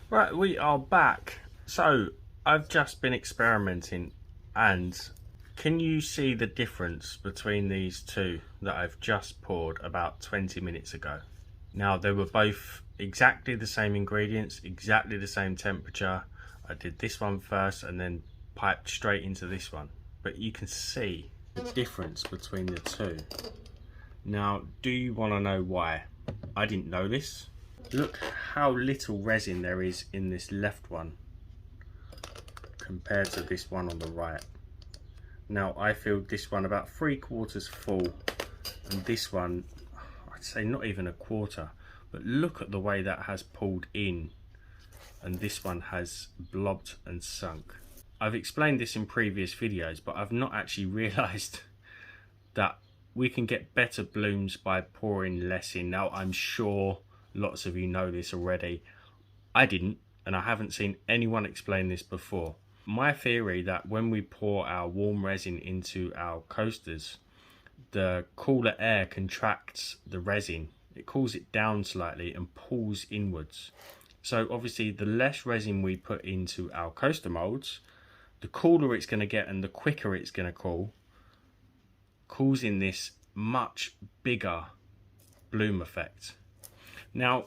Right, we are back. So, I've just been experimenting, and can you see the difference between these two that I've just poured about 20 minutes ago? Now, they were both exactly the same ingredients, exactly the same temperature. I did this one first and then piped straight into this one. But you can see the difference between the two. Now, do you want to know why? I didn't know this. Look how little resin there is in this left one compared to this one on the right. Now I filled this one about 3/4 full, and this one I'd say not even a quarter, but look at the way that has pulled in, and this one has blobbed and sunk. I've explained this in previous videos, but I've not actually realized that we can get better blooms by pouring less in. Now I'm sure lots of you know this already. I didn't, and I haven't seen anyone explain this before. My theory that when we pour our warm resin into our coasters, the cooler air contracts the resin. It cools it down slightly and pulls inwards. So obviously the less resin we put into our coaster molds, the cooler it's going to get and the quicker it's going to cool, causing this much bigger bloom effect. Now,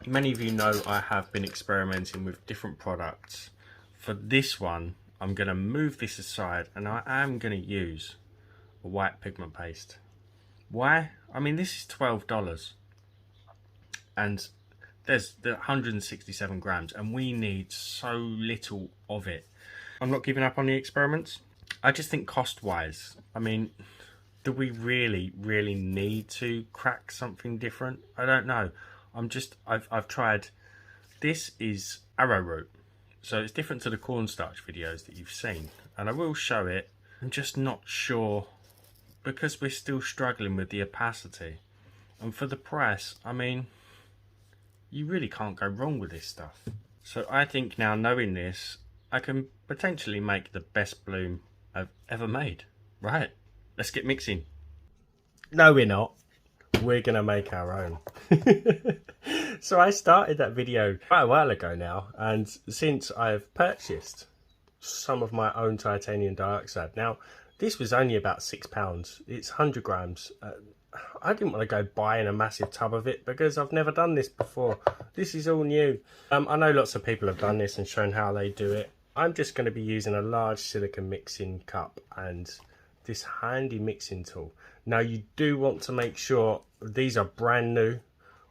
many of you know I have been experimenting with different products. For this one, I'm going to move this aside and I am going to use a white pigment paste. Why? I mean, this is $12 and there's 167 grams and we need so little of it. I'm not giving up on the experiments. I just think cost-wise, I mean, do we really need to crack something different? I don't know. I've tried. This is arrowroot, so it's different to the cornstarch videos that you've seen, and I will show it. I'm just not sure because we're still struggling with the opacity, and for the price, I mean, you really can't go wrong with this stuff. So I think now, knowing this, I can potentially make the best bloom I've ever made. Right, let's get mixing. No, we're not. We're gonna make our own. So I started that video quite a while ago now, and since I've purchased some of my own titanium dioxide. Now this was only about £6. It's 100 grams. I didn't want to go buying a massive tub of it because I've never done this before. This is all new. I know lots of people have done this and shown how they do it. I'm just going to be using a large silicone mixing cup and this handy mixing tool. Now you do want to make sure these are brand new,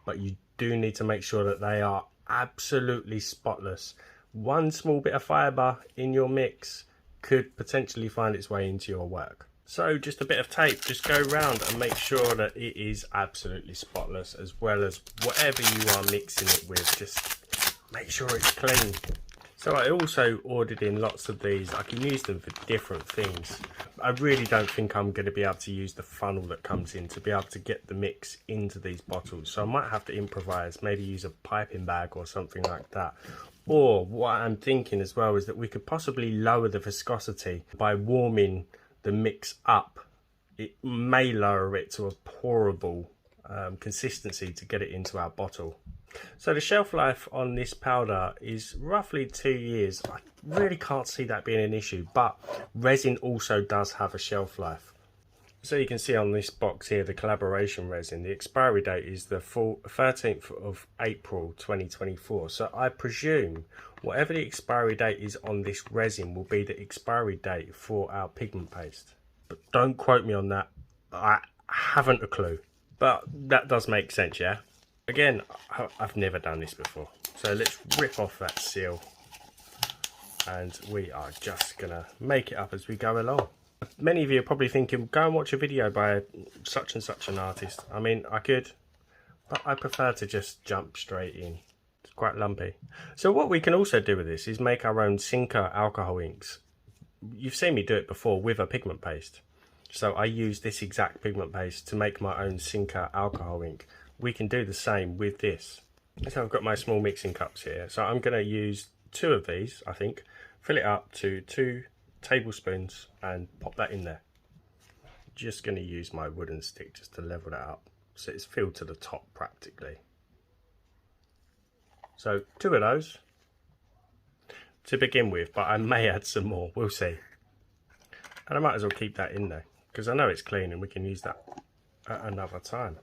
but you do need to make sure that they are absolutely spotless. One small bit of fibre in your mix could potentially find its way into your work. So just a bit of tape, just go around and make sure that it is absolutely spotless, as well as whatever you are mixing it with, just make sure it's clean. So I also ordered in lots of these. I can use them for different things. I really don't think I'm going to be able to use the funnel that comes in to be able to get the mix into these bottles. So I might have to improvise, maybe use a piping bag or something like that. Or what I'm thinking as well is that we could possibly lower the viscosity by warming the mix up. It may lower it to a pourable consistency to get it into our bottle. So the shelf life on this powder is roughly 2 years. I really can't see that being an issue, but resin also does have a shelf life. So you can see on this box here, the collaboration resin, the expiry date is the 13th of April 2024. So I presume whatever the expiry date is on this resin will be the expiry date for our pigment paste. But don't quote me on that. I haven't a clue. But that does make sense, yeah? Again, I've never done this before. So let's rip off that seal. And we are just gonna make it up as we go along. Many of you are probably thinking, go and watch a video by such and such an artist. I mean, I could, but I prefer to just jump straight in. It's quite lumpy. So what we can also do with this is make our own sinker alcohol inks. You've seen me do it before with a pigment paste. So I use this exact pigment paste to make my own sinker alcohol ink. We can do the same with this. So I've got my small mixing cups here. So I'm going to use 2 of these, I think, fill it up to 2 tablespoons and pop that in there. Just going to use my wooden stick just to level that up so it's filled to the top practically. So 2 of those to begin with, but I may add some more, we'll see. And I might as well keep that in there because I know it's clean and we can use that at another time.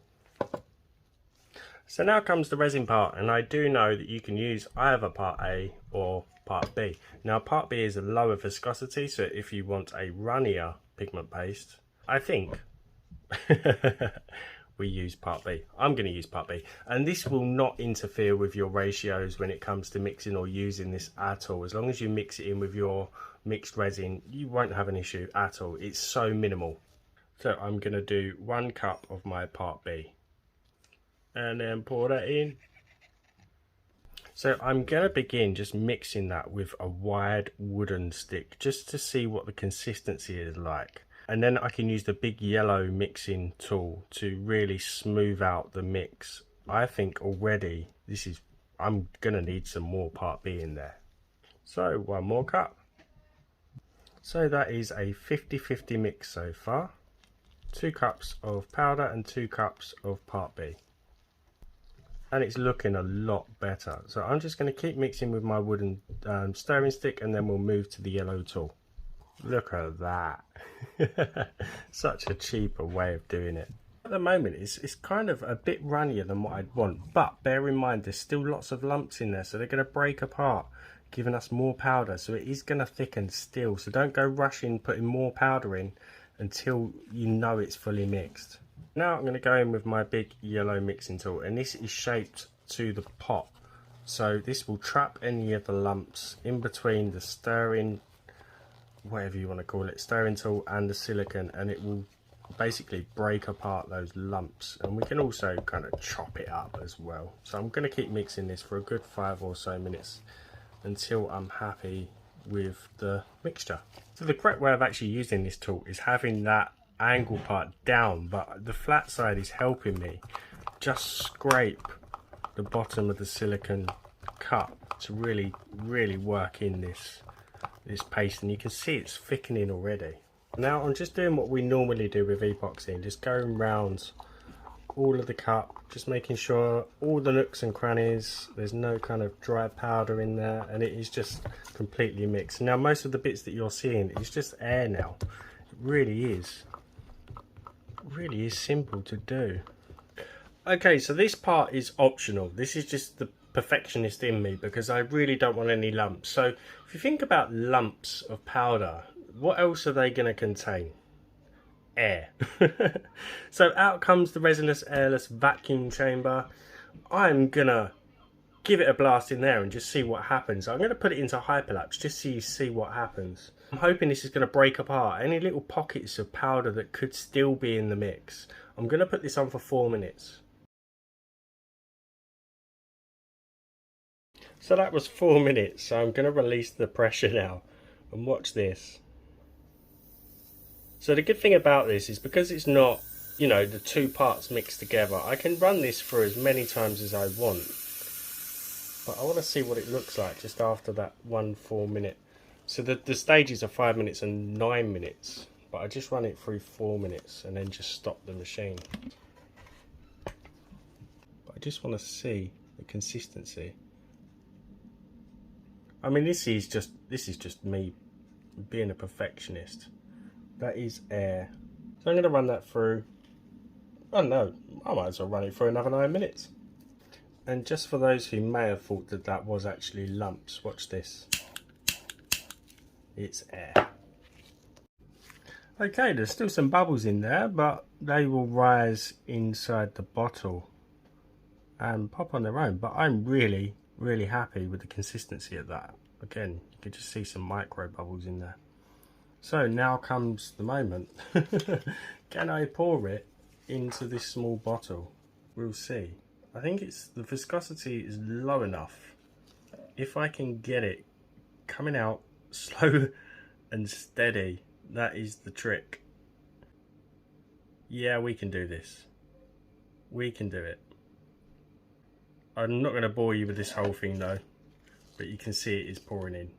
So now comes the resin part, and I do know that you can use either part A or part B. Now part B is a lower viscosity, so if you want a runnier pigment paste, I think we use part B. I'm going to use part B, and this will not interfere with your ratios when it comes to mixing or using this at all. As long as you mix it in with your mixed resin, you won't have an issue at all. It's so minimal. So I'm going to do 1 cup of my part B and then pour that in. So I'm going to begin just mixing that with a wide wooden stick just to see what the consistency is like. And then I can use the big yellow mixing tool to really smooth out the mix. I think already I'm going to need some more part B in there. So 1 more cup. So that is a 50-50 mix so far. 2 cups of powder and 2 cups of part B. And it's looking a lot better. So I'm just going to keep mixing with my wooden stirring stick, and then we'll move to the yellow tool. Look at that. Such a cheaper way of doing it. At the moment it's kind of a bit runnier than what I'd want, but bear in mind there's still lots of lumps in there, so they're going to break apart, giving us more powder, so it is going to thicken still. So don't go rushing putting more powder in until you know it's fully mixed. Now I'm going to go in with my big yellow mixing tool, and this is shaped to the pot, so this will trap any of the lumps in between the stirring, whatever you want to call it, stirring tool and the silicone, and it will basically break apart those lumps. And we can also kind of chop it up as well. So I'm going to keep mixing this for a good 5 or so minutes until I'm happy with the mixture. So the correct way of actually using this tool is having that angle part down, but the flat side is helping me just scrape the bottom of the silicone cup to really work in this paste, and you can see it's thickening already. Now I'm just doing what we normally do with epoxy, and just going round all of the cup, just making sure all the nooks and crannies, there's no kind of dry powder in there, and it is just completely mixed. Now most of the bits that you're seeing is just air now. It really is simple to do. Okay, so this part is optional. This is just the perfectionist in me, because I really don't want any lumps. So if you think about lumps of powder, what else are they going to contain? Air. So out comes the resinless airless vacuum chamber. I'm gonna give it a blast in there and just see what happens. I'm going to put it into hyperlapse just so you see what happens. I'm hoping this is going to break apart any little pockets of powder that could still be in the mix. I'm going to put this on for 4 minutes. So that was 4 minutes, so I'm going to release the pressure now and watch this. So the good thing about this is, because it's not, you know, the 2 parts mixed together, I can run this for as many times as I want. But I want to see what it looks like just after that 4 minute. So the stages are 5 minutes and 9 minutes, but I just run it through 4 minutes and then just stop the machine. But I just want to see the consistency. I mean, this is just me being a perfectionist. That is air. So I'm going to run that through. Oh no, I might as well run it for another 9 minutes. And just for those who may have thought that that was actually lumps, watch this. It's air. Okay, there's still some bubbles in there, but they will rise inside the bottle and pop on their own. But I'm really happy with the consistency of that. Again, you can just see some micro bubbles in there. So now comes the moment. Can I pour it into this small bottle? We'll see. I think the viscosity is low enough. If I can get it coming out slow and steady, that is the trick. Yeah, we can do this. We can do it. I'm not going to bore you with this whole thing though, but you can see it is pouring in.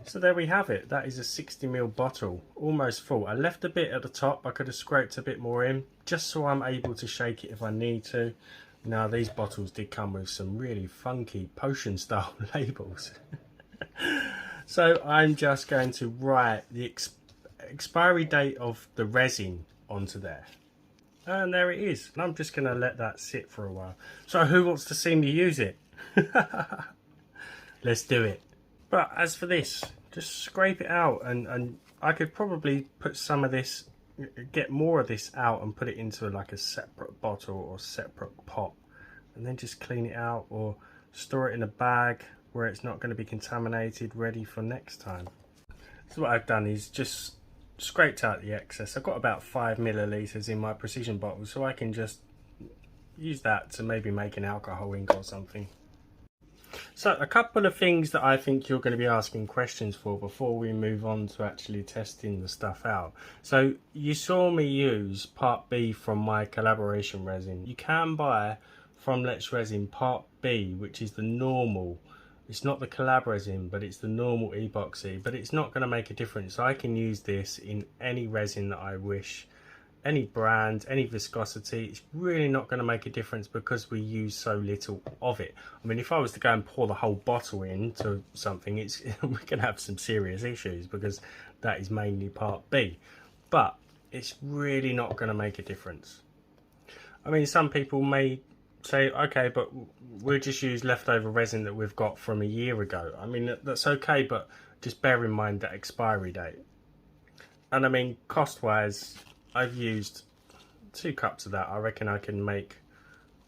So there we have it. That is a 60ml bottle, almost full. I left a bit at the top. I could have scraped a bit more in, just so I'm able to shake it if I need to. Now these bottles did come with some really funky potion style labels. So I'm just going to write the expiry date of the resin onto there. And there it is. And I'm just going to let that sit for a while. So who wants to see me use it? Let's do it. But as for this, just scrape it out, and I could probably put some of this, get more of this out and put it into like a separate bottle or separate pot, and then just clean it out or store it in a bag where it's not going to be contaminated, ready for next time. So what I've done is just scraped out the excess. I've got about 5 milliliters in my precision bottle, so I can just use that to maybe make an alcohol ink or something. So a couple of things that I think you're going to be asking questions for before we move on to actually testing the stuff out. So you saw me use part B from my collaboration resin. You can buy from Let's Resin part B, which is the normal. It's not the collab resin, but it's the normal epoxy, but it's not going to make a difference. I can use this in any resin that I wish, any brand, any viscosity. It's really not going to make a difference because we use so little of it. I mean, if I was to go and pour the whole bottle into something, it's we're going to have some serious issues because that is mainly part B. But it's really not going to make a difference. I mean, some people may say, okay, but we'll just use leftover resin that we've got from a year ago. I mean, that's okay, but just bear in mind that expiry date. And I mean, cost wise, I've used 2 cups of that. I reckon I can make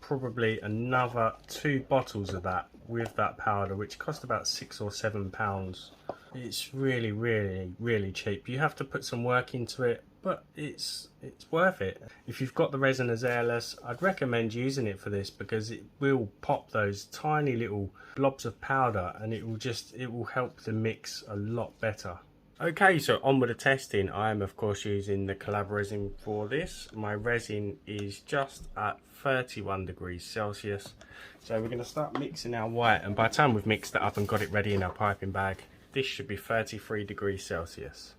probably another 2 bottles of that with that powder, which cost about £6 or £7. It's really, really, really cheap. You have to put some work into it, but it's worth it. If you've got the resin as airless, I'd recommend using it for this because it will pop those tiny little blobs of powder, and it will help the mix a lot better. Okay, so on with the testing. I am of course using the collab resin for this. My resin is just at 31 degrees Celsius. So we're going to start mixing our white, and by the time we've mixed it up and got it ready in our piping bag, this should be 33 degrees Celsius.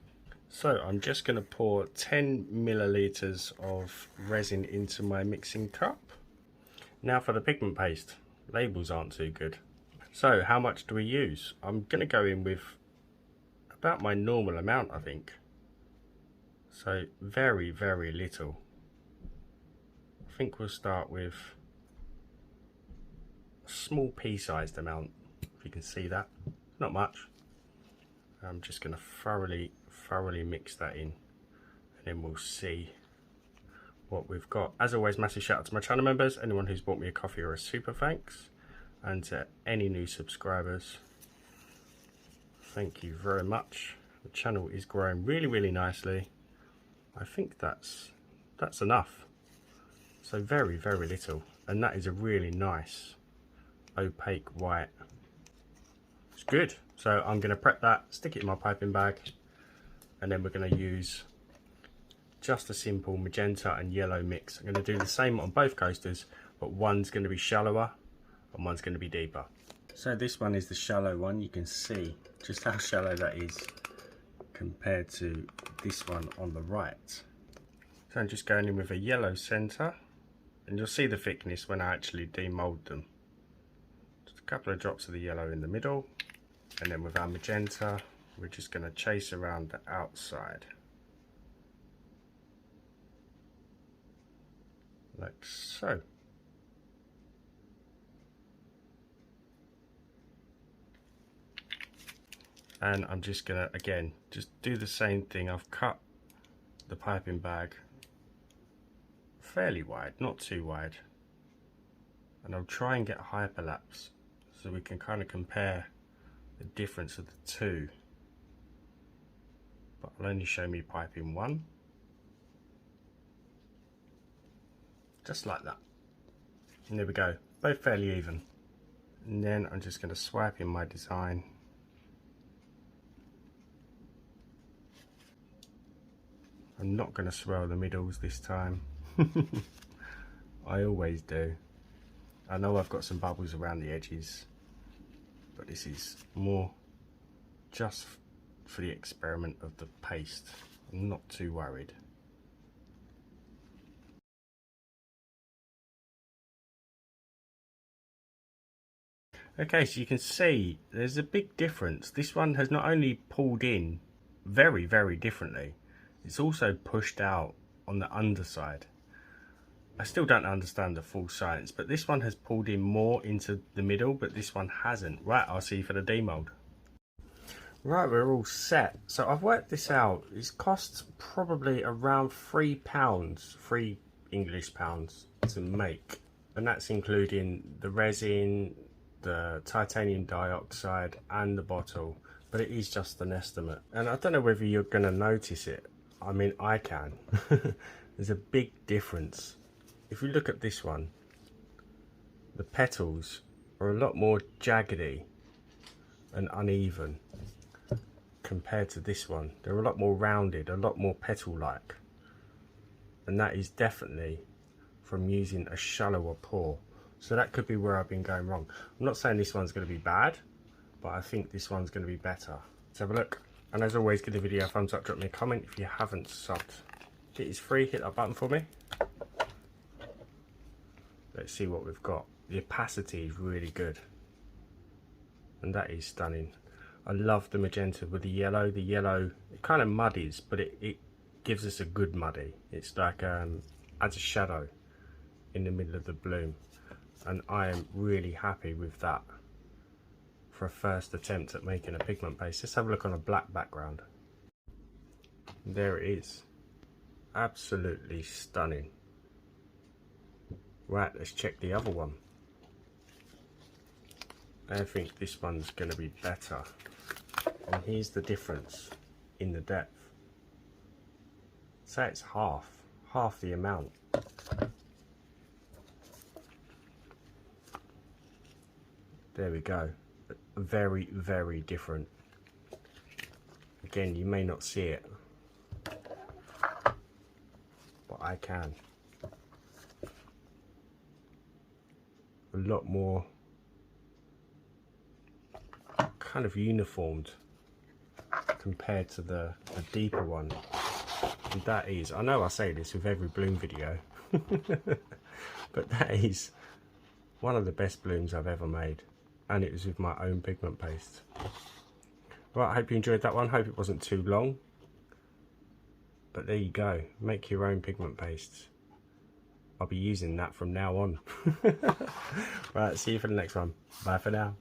So I'm just going to pour 10 milliliters of resin into my mixing cup. Now for the pigment paste. Labels aren't too good. So how much do we use? I'm going to go in with about my normal amount, I think. So very, very little. I think we'll start with a small pea-sized amount, if you can see that. Not much. I'm just going to thoroughly mix that in, and then we'll see what we've got. As always, massive shout out to my channel members, anyone who's bought me a coffee or a super thanks, and to any new subscribers, thank you very much. The channel is growing really, really nicely. I think that's enough. So very, very little, and that is a really nice opaque white. It's good. So I'm going to prep that, stick it in my piping bag, and then we're going to use just a simple magenta and yellow mix. I'm going to do the same on both coasters, but one's going to be shallower and one's going to be deeper. So this one is the shallow one. You can see just how shallow that is compared to this one on the right. So I'm just going in with a yellow center, and you'll see the thickness when I actually demold them. Just a couple of drops of the yellow in the middle, and then with our magenta we're just going to chase around the outside like so. And I'm just gonna again just do the same thing. I've cut the piping bag fairly wide, not too wide, and I'll try and get hyperlapse so we can kind of compare the difference of the two, but I'll only show me piping one, just like that, and there we go, both fairly even. And then I'm just going to swipe in my design. I'm not going to swirl the middles this time. I always do. I know I've got some bubbles around the edges, but this is more just for the experiment of the paste. I'm not too worried. Okay, so you can see there's a big difference. This one has not only pulled in very, very differently, it's also pushed out on the underside. I still don't understand the full science, but this one has pulled in more into the middle, but this one hasn't. Right, I'll see you for the demold. Right, we're all set. So I've worked this out. It's cost probably around £3, 3 English pounds to make. And that's including the resin, the titanium dioxide and the bottle. But it is just an estimate. And I don't know whether you're going to notice it. I mean, I can. There's a big difference. If you look at this one, the petals are a lot more jaggedy and uneven compared to this one. They're a lot more rounded, a lot more petal-like, and that is definitely from using a shallower pour. So that could be where I've been going wrong. I'm not saying this one's going to be bad, but I think this one's going to be better. Let's have a look. And as always, give the video a thumbs up, drop me a comment if you haven't subbed. It is free, hit that button for me. Let's see what we've got. The opacity is really good, and that is stunning. I love the magenta with the yellow. The yellow, it kind of muddies, but it gives us a good muddy. It's like adds a shadow in the middle of the bloom, and I am really happy with that for a first attempt at making a pigment paste. Let's have a look on a black background. There it is, absolutely stunning. Right, let's check the other one. I think this one's going to be better. And here's the difference in the depth. Say it's half the amount. There we go. Very, very different. Again, you may not see it, but I can. A lot more kind of uniformed compared to the deeper one. And that is, I know I say this with every bloom video, but that is one of the best blooms I've ever made, and it was with my own pigment paste. Right, I hope you enjoyed that one. Hope it wasn't too long, but there you go, make your own pigment pastes. I'll be using that from now on. Right, see you for the next one. Bye for now.